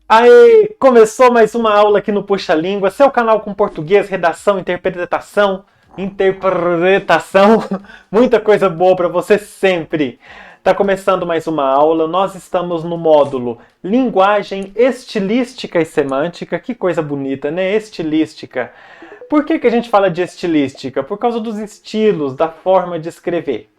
Aí, começou mais uma aula aqui no Puxa Língua, seu canal com português, redação, interpretação, muita coisa boa para você sempre. Tá começando mais uma aula, nós estamos no módulo Linguagem Estilística e Semântica, que coisa bonita, né? Estilística. Por que a gente fala de estilística? Por causa dos estilos, da forma de escrever.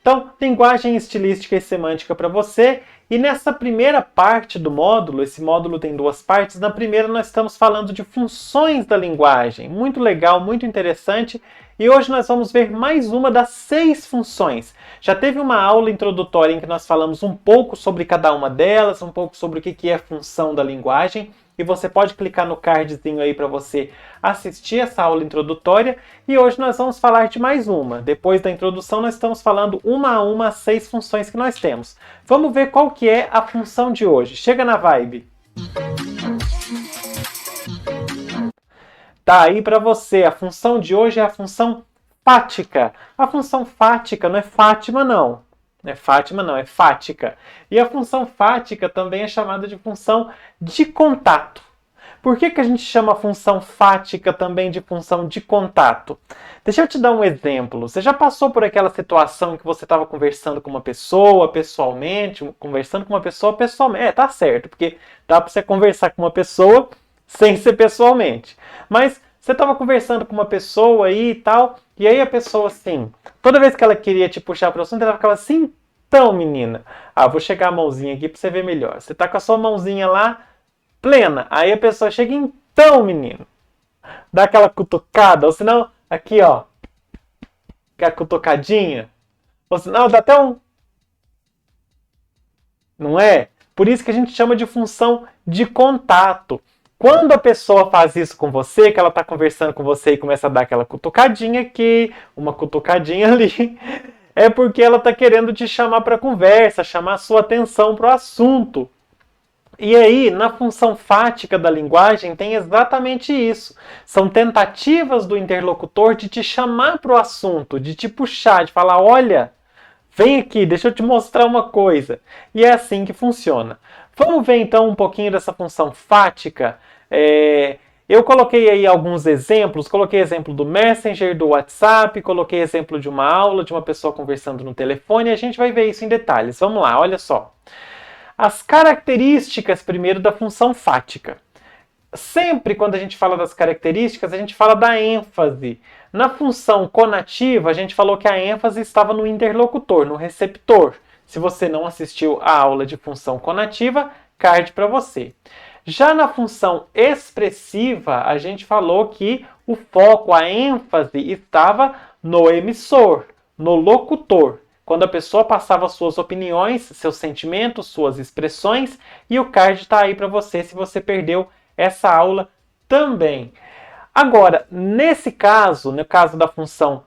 Então, linguagem estilística e semântica para você. E nessa primeira parte do módulo, esse módulo tem duas partes. Na primeira, nós estamos falando de funções da linguagem. Muito legal, muito interessante. E hoje nós vamos ver mais uma das 6 funções. Já teve uma aula introdutória em que nós falamos um pouco sobre cada uma delas, um pouco sobre o que é função da linguagem. E você pode clicar no cardzinho aí para você assistir essa aula introdutória. E hoje nós vamos falar de mais uma. Depois da introdução, nós estamos falando uma a uma as 6 funções que nós temos. Vamos ver qual que é a função de hoje. Chega na vibe. Tá aí para você. A função de hoje é a função fática. A função fática não é Fátima, não. Não é Fátima, não, é fática. E a função fática também é chamada de função de contato. Por que a gente chama a função fática também de função de contato? Deixa eu te dar um exemplo. Você já passou por aquela situação em que você estava conversando com uma pessoa pessoalmente, conversando com uma pessoa pessoalmente? Tá certo, porque dá para você conversar com uma pessoa sem ser pessoalmente. Mas você estava conversando com uma pessoa aí e tal, e aí a pessoa assim, toda vez que ela queria te puxar para o assunto, ela ficava assim, então menina, vou chegar a mãozinha aqui para você ver melhor. Você tá com a sua mãozinha lá, plena, aí a pessoa chega, então menino, dá aquela cutucada, ou senão, aqui ó, aquela cutucadinha, ou senão dá até um, não é? Por isso que a gente chama de função de contato. Quando a pessoa faz isso com você, que ela está conversando com você e começa a dar aquela cutucadinha aqui, uma cutucadinha ali, é porque ela está querendo te chamar para conversa, chamar a sua atenção para o assunto. E aí, na função fática da linguagem, tem exatamente isso. São tentativas do interlocutor de te chamar para o assunto, de te puxar, de falar, olha, vem aqui, deixa eu te mostrar uma coisa. E é assim que funciona. Vamos ver então um pouquinho dessa função fática. Eu coloquei aí alguns exemplos, coloquei exemplo do Messenger, do WhatsApp, coloquei exemplo de uma aula, de uma pessoa conversando no telefone, e a gente vai ver isso em detalhes. Vamos lá, olha só. As características primeiro da função fática. Sempre quando a gente fala das características, a gente fala da ênfase. Na função conativa, a gente falou que a ênfase estava no interlocutor, no receptor. Se você não assistiu à aula de função conativa, card para você. Já na função expressiva, a gente falou que o foco, a ênfase estava no emissor, no locutor. Quando a pessoa passava suas opiniões, seus sentimentos, suas expressões, e o card está aí para você se você perdeu essa aula também. Agora, nesse caso, no caso da função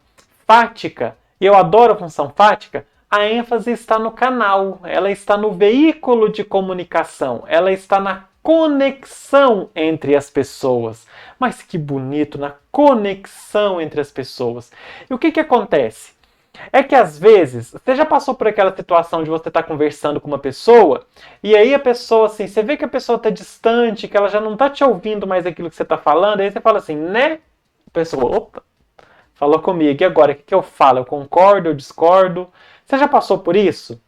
fática, e eu adoro a função fática, a ênfase está no canal, ela está no veículo de comunicação, ela está na conexão entre as pessoas. Mas que bonito, na conexão entre as pessoas. E o que acontece? É que às vezes, você já passou por aquela situação de você estar conversando com uma pessoa, e aí a pessoa assim, você vê que a pessoa está distante, que ela já não está te ouvindo mais aquilo que você está falando, aí você fala assim, né? A pessoa, opa, falou comigo, e agora, o que eu falo? Eu concordo, eu discordo? Você já passou por isso?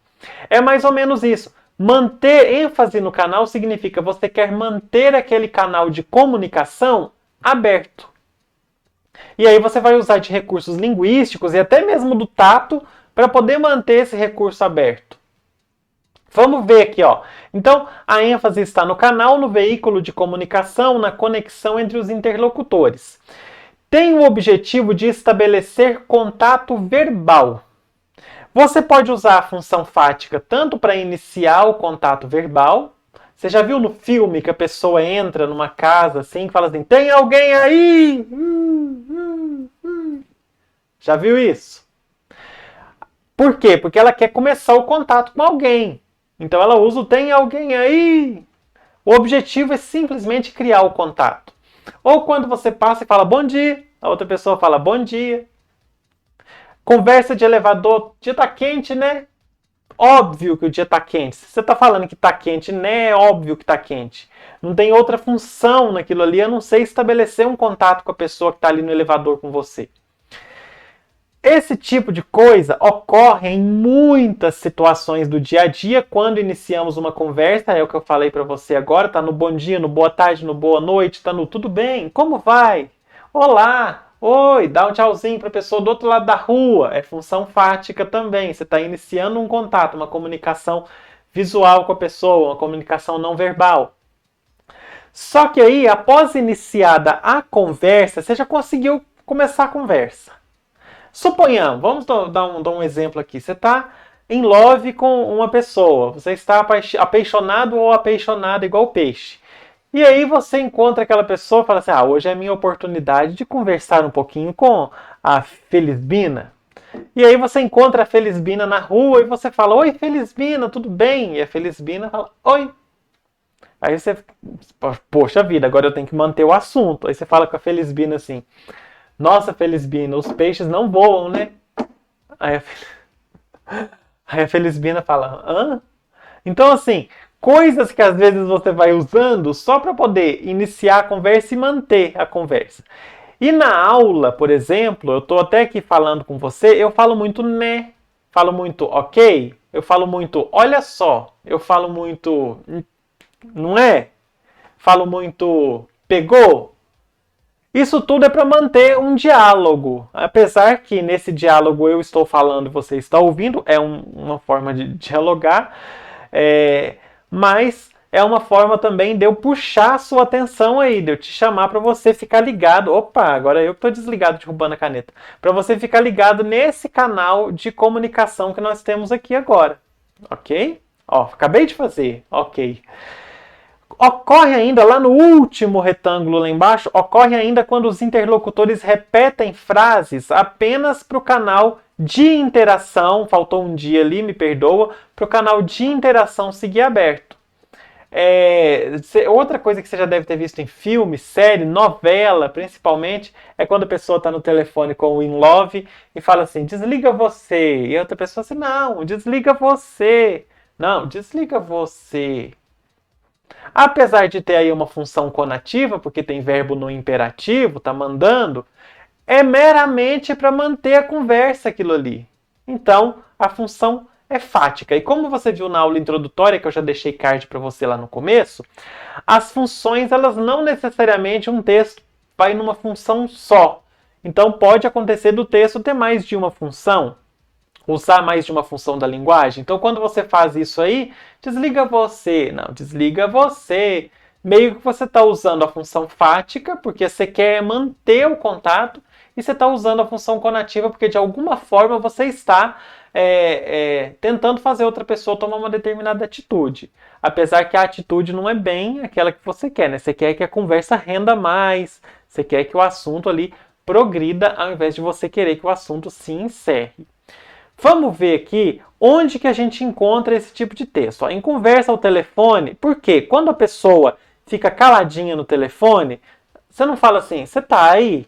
É mais ou menos isso. Manter ênfase no canal significa você quer manter aquele canal de comunicação aberto. E aí você vai usar de recursos linguísticos e até mesmo do tato para poder manter esse recurso aberto. Vamos ver aqui, ó. Então, a ênfase está no canal, no veículo de comunicação, na conexão entre os interlocutores. Tem o objetivo de estabelecer contato verbal. Você pode usar a função fática tanto para iniciar o contato verbal. Você já viu no filme que a pessoa entra numa casa assim, que fala assim, tem alguém aí? Já viu isso? Por quê? Porque ela quer começar o contato com alguém. Então ela usa o tem alguém aí. O objetivo é simplesmente criar o contato. Ou quando você passa e fala bom dia, a outra pessoa fala bom dia. Conversa de elevador, dia tá quente, né? Óbvio que o dia tá quente. Se você tá falando que tá quente, né? É óbvio que tá quente. Não tem outra função naquilo ali, a não ser estabelecer um contato com a pessoa que tá ali no elevador com você. Esse tipo de coisa ocorre em muitas situações do dia a dia quando iniciamos uma conversa, é o que eu falei para você agora, tá no bom dia, no boa tarde, no boa noite, tá no tudo bem, como vai? Olá, oi, dá um tchauzinho para a pessoa do outro lado da rua, é função fática também, você está iniciando um contato, uma comunicação visual com a pessoa, uma comunicação não verbal. Só que aí, após iniciada a conversa, você já conseguiu começar a conversa. Suponhamos, vamos dar um exemplo aqui. Você está em love com uma pessoa. Você está apaixonado ou apaixonada igual peixe. E aí você encontra aquela pessoa e fala assim, hoje é a minha oportunidade de conversar um pouquinho com a Felisbina. E aí você encontra a Felisbina na rua e você fala, oi Felisbina, tudo bem? E a Felisbina fala, oi. Aí você, poxa vida, agora eu tenho que manter o assunto. Aí você fala com a Felisbina assim, nossa, Felisbina, os peixes não voam, né? Aí a Felisbina fala, hã? Então, assim, coisas que às vezes você vai usando só para poder iniciar a conversa e manter a conversa. E na aula, por exemplo, eu estou até aqui falando com você, eu falo muito né, falo muito ok, eu falo muito olha só, eu falo muito não é, falo muito pegou. Isso tudo é para manter um diálogo. Apesar que nesse diálogo eu estou falando e você está ouvindo, é uma forma de dialogar, mas é uma forma também de eu puxar a sua atenção aí, de eu te chamar para você ficar ligado. Opa, agora eu que estou desligado derrubando a caneta. Para você ficar ligado nesse canal de comunicação que nós temos aqui agora. Ok? Ó, acabei de fazer. Ok. Ocorre ainda, lá no último retângulo lá embaixo, ocorre ainda quando os interlocutores repetem frases apenas para o canal de interação, faltou um dia ali, me perdoa, para o canal de interação seguir aberto. Outra coisa que você já deve ter visto em filme, série, novela, principalmente, é quando a pessoa está no telefone com o in love e fala assim, desliga você. E a outra pessoa assim, não, desliga você. Não, desliga você. Apesar de ter aí uma função conativa, porque tem verbo no imperativo, tá mandando, é meramente para manter a conversa aquilo ali. Então, a função é fática. E como você viu na aula introdutória, que eu já deixei card para você lá no começo, as funções, elas não necessariamente um texto vai numa função só. Então, pode acontecer do texto ter mais de uma função, usar mais de uma função da linguagem. Então, quando você faz isso aí, desliga você. Não, desliga você. Meio que você está usando a função fática, porque você quer manter o contato, e você está usando a função conativa, porque de alguma forma você está tentando fazer outra pessoa tomar uma determinada atitude. Apesar que a atitude não é bem aquela que você quer, né? Você quer que a conversa renda mais, você quer que o assunto ali progrida, ao invés de você querer que o assunto se encerre. Vamos ver aqui onde que a gente encontra esse tipo de texto. Em conversa ao telefone, por quê? Quando a pessoa fica caladinha no telefone, você não fala assim, você tá aí?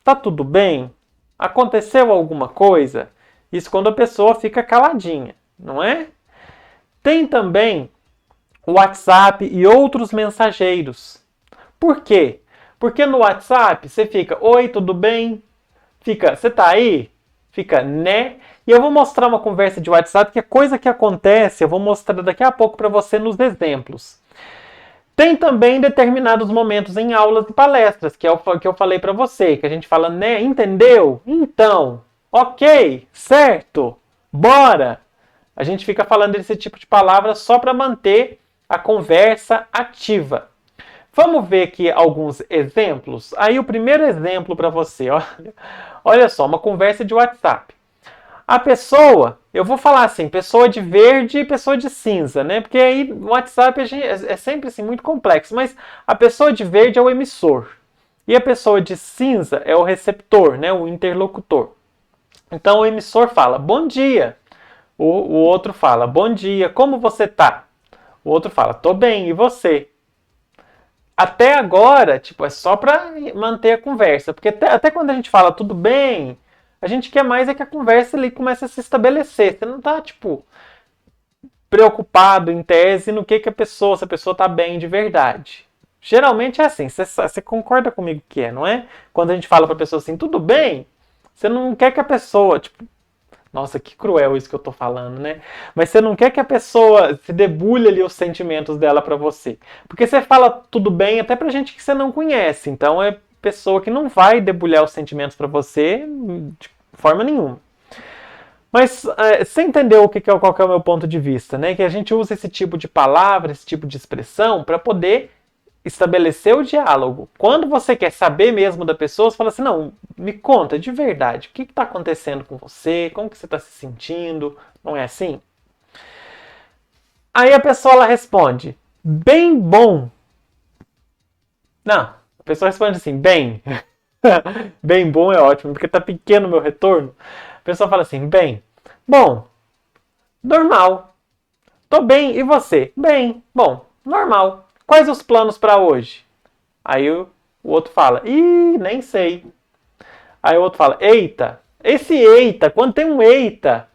Tá tudo bem? Aconteceu alguma coisa? Isso quando a pessoa fica caladinha, não é? Tem também o WhatsApp e outros mensageiros. Por quê? Porque no WhatsApp você fica, oi, tudo bem? Fica, você tá aí? Fica, né? E eu vou mostrar uma conversa de WhatsApp, que é coisa que acontece, eu vou mostrar daqui a pouco para você nos exemplos. Tem também determinados momentos em aulas e palestras, que é o que eu falei para você, que a gente fala, né? Entendeu? Então, ok, certo, bora! A gente fica falando desse tipo de palavra só para manter a conversa ativa. Vamos ver aqui alguns exemplos. Aí o primeiro exemplo para você, olha só, uma conversa de WhatsApp. A pessoa, eu vou falar assim, pessoa de verde e pessoa de cinza, né? Porque aí o WhatsApp é sempre assim, muito complexo, mas a pessoa de verde é o emissor. E a pessoa de cinza é o receptor, né? O interlocutor. Então o emissor fala, bom dia. O outro fala, bom dia, como você tá? O outro fala, tô bem, e você? Até agora, tipo, é só para manter a conversa. Porque até quando a gente fala tudo bem, A gente quer mais é que a conversa ali comece a se estabelecer. Você não tá, tipo, preocupado em tese no que a pessoa, se a pessoa tá bem de verdade. Geralmente é assim, você concorda comigo que é, não é? Quando a gente fala pra pessoa assim, tudo bem, você não quer que a pessoa, tipo, nossa, que cruel isso que eu tô falando, né? Mas você não quer que a pessoa se debulhe ali os sentimentos dela pra você. Porque você fala tudo bem até pra gente que você não conhece. Então é pessoa que não vai debulhar os sentimentos pra você de forma nenhuma. Mas você entendeu qual que é o meu ponto de vista, né? Que a gente usa esse tipo de palavra, esse tipo de expressão para poder estabelecer o diálogo. Quando você quer saber mesmo da pessoa, você fala assim, não, me conta de verdade, o que está acontecendo com você, como que você está se sentindo, não é assim? Aí a pessoa ela responde, bem bom. Não, a pessoa responde assim, bem. Bem bom é ótimo, porque tá pequeno o meu retorno. A pessoa fala assim, bem, bom, normal. Tô bem, e você? Bem, bom, normal. Quais os planos para hoje? Aí o outro fala, ih, nem sei. Aí o outro fala, eita. Esse eita, quando tem um eita,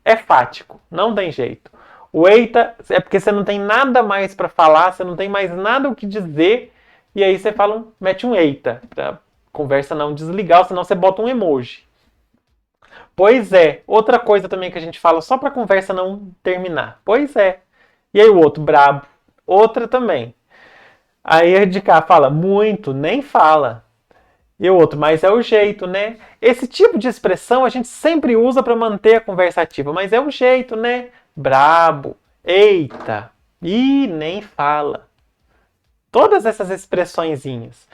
é fático, não tem jeito. O eita é porque você não tem nada mais para falar, você não tem mais nada o que dizer, e aí você fala, mete um eita, pra conversa não desligar, senão você bota um emoji. Pois é, outra coisa também que a gente fala só pra conversa não terminar. Pois é. E aí o outro, brabo. Outra também. Aí a de cá fala, muito, nem fala. E o outro, mas é o jeito, né? Esse tipo de expressão a gente sempre usa para manter a conversa ativa, mas é o jeito, né? Brabo, eita, e nem fala. Todas essas expressõezinhas.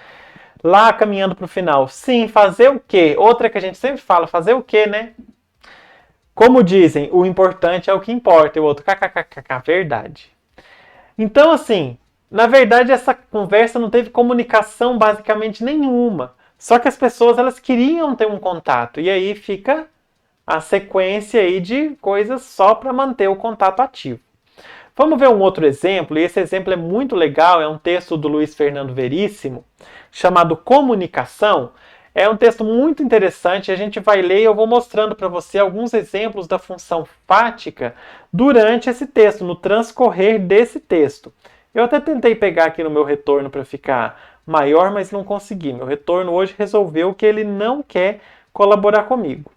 Lá caminhando para o final, sim, fazer o quê? Outra que a gente sempre fala, fazer o quê, né? Como dizem, o importante é o que importa. E o outro, kkkk, verdade. Então, assim, na verdade, essa conversa não teve comunicação basicamente nenhuma. Só que as pessoas elas queriam ter um contato. E aí fica a sequência aí de coisas só para manter o contato ativo. Vamos ver um outro exemplo, e esse exemplo é muito legal, é um texto do Luiz Fernando Veríssimo, chamado Comunicação. É um texto muito interessante, a gente vai ler e eu vou mostrando para você alguns exemplos da função fática durante esse texto, no transcorrer desse texto. Eu até tentei pegar aqui no meu retorno para ficar maior, mas não consegui. Meu retorno hoje resolveu que ele não quer colaborar comigo.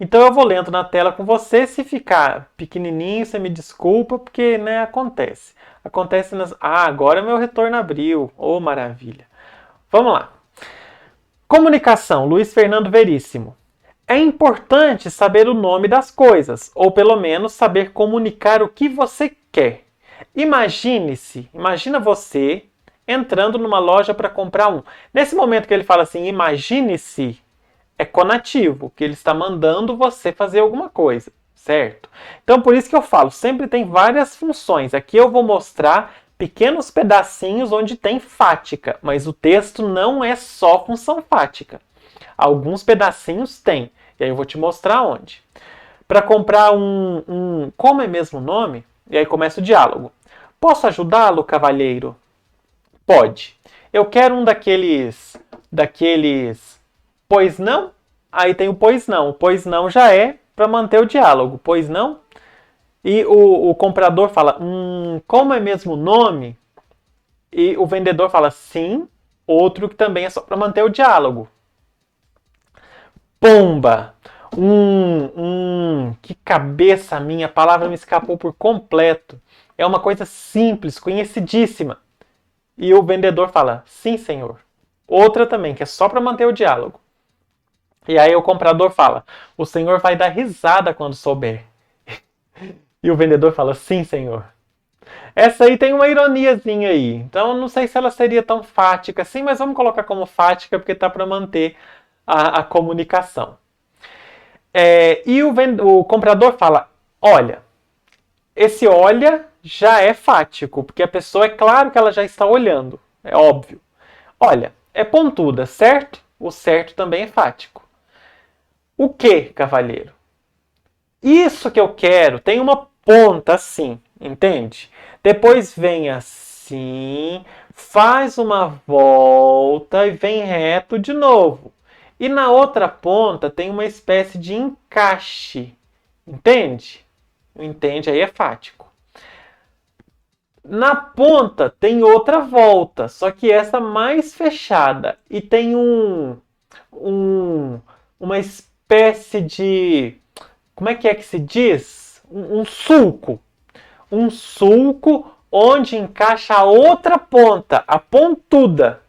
Então eu vou lendo na tela com você, se ficar pequenininho, você me desculpa, porque né, acontece. Acontece nas... Ah, agora meu retorno abriu. Oh, maravilha. Vamos lá. Comunicação, Luiz Fernando Veríssimo. É importante saber o nome das coisas, ou pelo menos saber comunicar o que você quer. Imagina você entrando numa loja para comprar um. Nesse momento que ele fala assim, imagine-se, é conativo, que ele está mandando você fazer alguma coisa, certo? Então por isso que eu falo, sempre tem várias funções. Aqui eu vou mostrar pequenos pedacinhos onde tem fática, mas o texto não é só função fática. Alguns pedacinhos tem, e aí eu vou te mostrar onde. Para comprar como é mesmo o nome? E aí começa o diálogo. Posso ajudá-lo, cavalheiro? Pode. Eu quero um daqueles pois não? Aí tem o pois não. O pois não já é para manter o diálogo. Pois não? E o comprador fala, como é mesmo o nome? E o vendedor fala, sim. Outro que também é só para manter o diálogo. Pomba. Que cabeça minha. A palavra me escapou por completo. É uma coisa simples, conhecidíssima. E o vendedor fala, sim, senhor. Outra também, que é só para manter o diálogo. E aí o comprador fala, o senhor vai dar risada quando souber. E o vendedor fala, sim, senhor. Essa aí tem uma ironiazinha aí. Então não sei se ela seria tão fática assim, mas vamos colocar como fática porque tá para manter a comunicação. E o comprador fala, olha, esse olha já é fático, porque a pessoa é claro que ela já está olhando, é óbvio. Olha, é pontuda, certo? O certo também é fático. O que, cavalheiro? Isso que eu quero tem uma ponta assim, entende? Depois vem assim, faz uma volta e vem reto de novo. E na outra ponta tem uma espécie de encaixe. Entende? Entende aí é fático. Na ponta tem outra volta, só que essa mais fechada. E tem uma espécie de... Como é que se diz? Um sulco. Um sulco onde encaixa a outra ponta, a pontuda.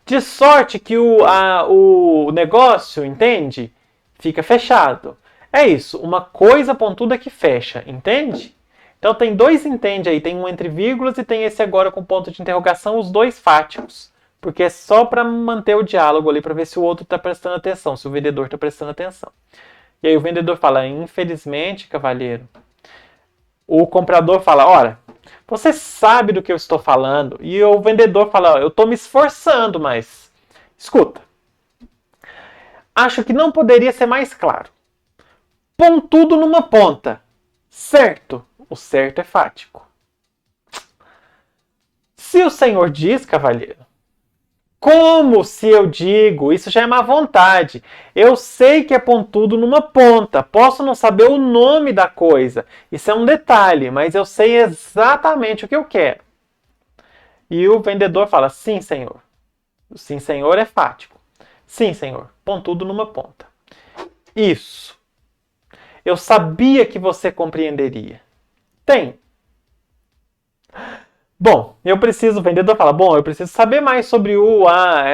De sorte que o negócio, entende? Fica fechado. É isso, uma coisa pontuda que fecha, entende? Então tem dois entende aí, tem um entre vírgulas e tem esse agora com ponto de interrogação, os dois fáticos. Porque é só para manter o diálogo ali, para ver se o outro está prestando atenção, se o vendedor está prestando atenção. E aí o vendedor fala, infelizmente, cavalheiro. O comprador fala, ora, você sabe do que eu estou falando. E o vendedor fala, eu estou me esforçando, mas... Escuta. Acho que não poderia ser mais claro. Põe tudo numa ponta. Certo. O certo é fático. Se o senhor diz, cavalheiro, como se eu digo? Isso já é má vontade. Eu sei que é pontudo numa ponta. Posso não saber o nome da coisa. Isso é um detalhe, mas eu sei exatamente o que eu quero. E o vendedor fala, sim, senhor. O sim, senhor é fático. Sim, senhor. Pontudo numa ponta. Isso. Eu sabia que você compreenderia. Tem. Bom, o vendedor fala, bom, eu preciso saber mais sobre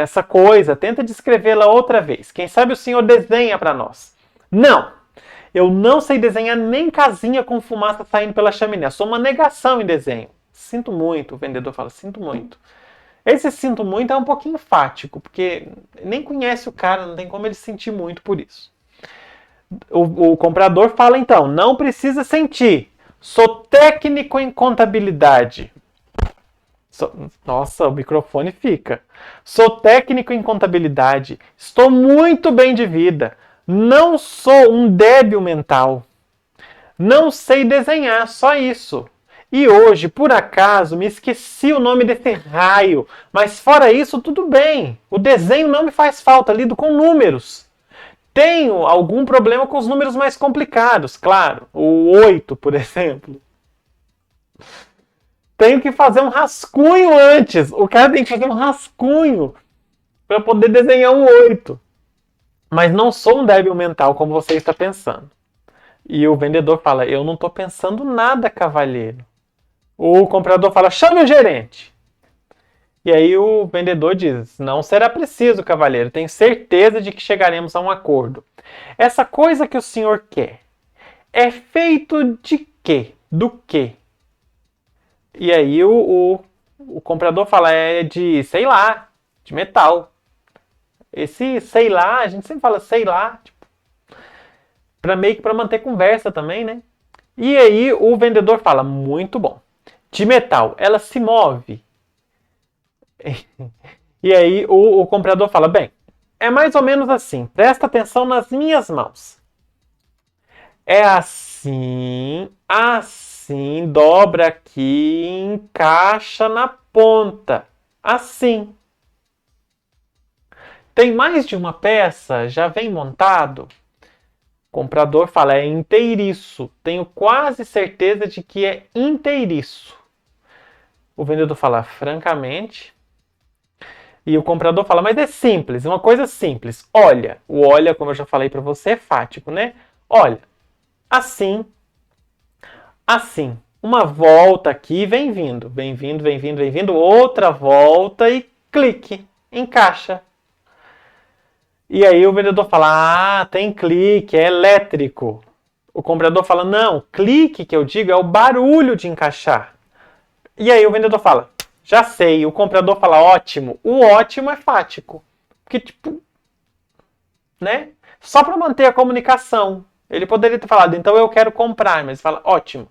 essa coisa, tenta descrevê-la outra vez. Quem sabe o senhor desenha para nós. Não, eu não sei desenhar nem casinha com fumaça saindo pela chaminé, sou uma negação em desenho. Sinto muito, o vendedor fala, sinto muito. Esse sinto muito é um pouquinho enfático, porque nem conhece o cara, não tem como ele sentir muito por isso. O comprador fala então, não precisa sentir, sou técnico em contabilidade. Nossa, o microfone fica. Sou técnico em contabilidade. Estou muito bem de vida. Não sou um débil mental. Não sei desenhar, só isso. E hoje, por acaso, me esqueci o nome desse raio. Mas fora isso, tudo bem. O desenho não me faz falta, lido com números. Tenho algum problema com os números mais complicados, claro. O 8, por exemplo. Tenho que fazer um rascunho antes. O cara tem que fazer um rascunho para poder desenhar um 8. Mas não sou um débil mental como você está pensando. E o vendedor fala, eu não estou pensando nada, cavalheiro. O comprador fala, chame o gerente. E aí o vendedor diz, não será preciso, cavalheiro. Tenho certeza de que chegaremos a um acordo. Essa coisa que o senhor quer é feito de quê? Do quê? E aí o comprador fala, é de, sei lá, de metal. Esse sei lá, a gente sempre fala sei lá, tipo, meio que para manter conversa também, né? E aí o vendedor fala, muito bom. De metal, ela se move. E aí o comprador fala, bem, é mais ou menos assim, presta atenção nas minhas mãos. É assim, assim, dobra aqui, encaixa na ponta. Assim. Tem mais de uma peça? Já vem montado? O comprador fala, é inteiriço. Tenho quase certeza de que é inteiriço. O vendedor fala, francamente. E o comprador fala, mas é simples, uma coisa simples. Olha, o olha, como eu já falei para você, é fático, né? Olha, assim, assim. Uma volta aqui, vem vindo, vem vindo, vem vindo, vem vindo. Outra volta e clique, encaixa. E aí o vendedor fala, ah, tem clique, é elétrico. O comprador fala, não, clique que eu digo é o barulho de encaixar. E aí o vendedor fala, já sei. O comprador fala, ótimo. O ótimo é fático. Porque, tipo, né? Só para manter a comunicação. Ele poderia ter falado, então eu quero comprar, mas fala, ótimo.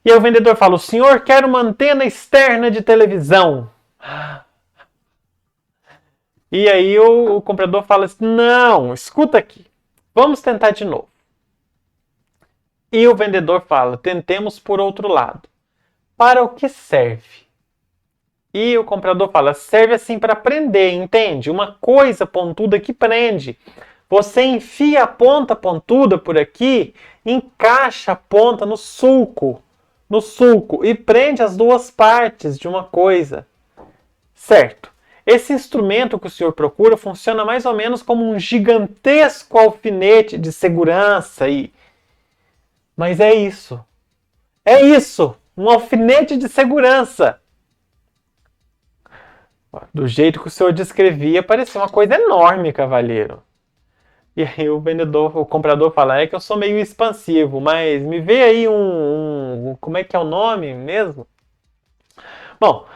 E aí o vendedor fala, o senhor quer uma antena externa de televisão. E aí o comprador fala assim, não, escuta aqui, vamos tentar de novo. E o vendedor fala, tentemos por outro lado. Para o que serve? E o comprador fala, serve assim para prender, entende? Uma coisa pontuda que prende. Você enfia a ponta pontuda por aqui, encaixa a ponta no sulco, e prende as duas partes de uma coisa. Certo. Esse instrumento que o senhor procura funciona mais ou menos como um gigantesco alfinete de segurança e... Mas é isso. É isso! Um alfinete de segurança! Do jeito que o senhor descrevia, parecia uma coisa enorme, cavalheiro. E aí o comprador fala, é que eu sou meio expansivo, mas me vê aí como é que é o nome mesmo? Bom,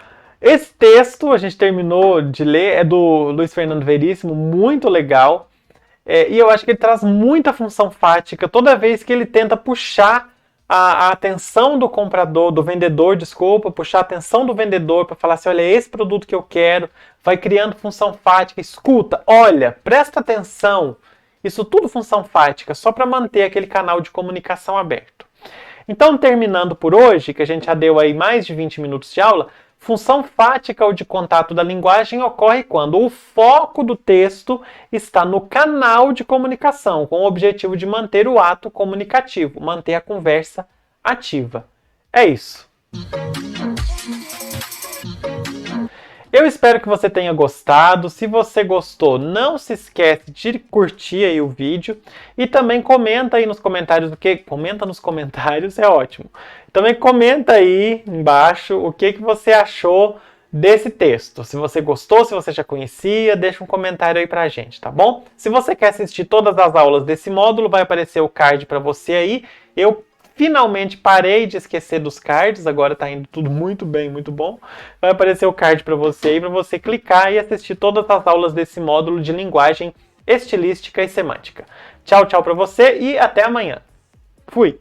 esse texto a gente terminou de ler, é do Luiz Fernando Veríssimo, muito legal. E eu acho que ele traz muita função fática toda vez que ele tenta puxar a atenção do comprador, do vendedor, desculpa, puxar a atenção do vendedor para falar assim, olha, é esse produto que eu quero, vai criando função fática, escuta, olha, presta atenção, isso tudo função fática, só para manter aquele canal de comunicação aberto. Então, terminando por hoje, que a gente já deu aí mais de 20 minutos de aula, função fática ou de contato da linguagem ocorre quando o foco do texto está no canal de comunicação, com o objetivo de manter o ato comunicativo, manter a conversa ativa. É isso. Eu espero que você tenha gostado. Se você gostou, não se esquece de curtir aí o vídeo e também comenta aí nos comentários comenta nos comentários, é ótimo. Também comenta aí embaixo o que você achou desse texto. Se você gostou, se você já conhecia, deixa um comentário aí pra gente, tá bom? Se você quer assistir todas as aulas desse módulo, vai aparecer o card para você aí. Eu finalmente parei de esquecer dos cards, agora está indo tudo muito bem, muito bom. Vai aparecer o card para você aí, para você clicar e assistir todas as aulas desse módulo de linguagem estilística e semântica. Tchau, tchau para você e até amanhã. Fui!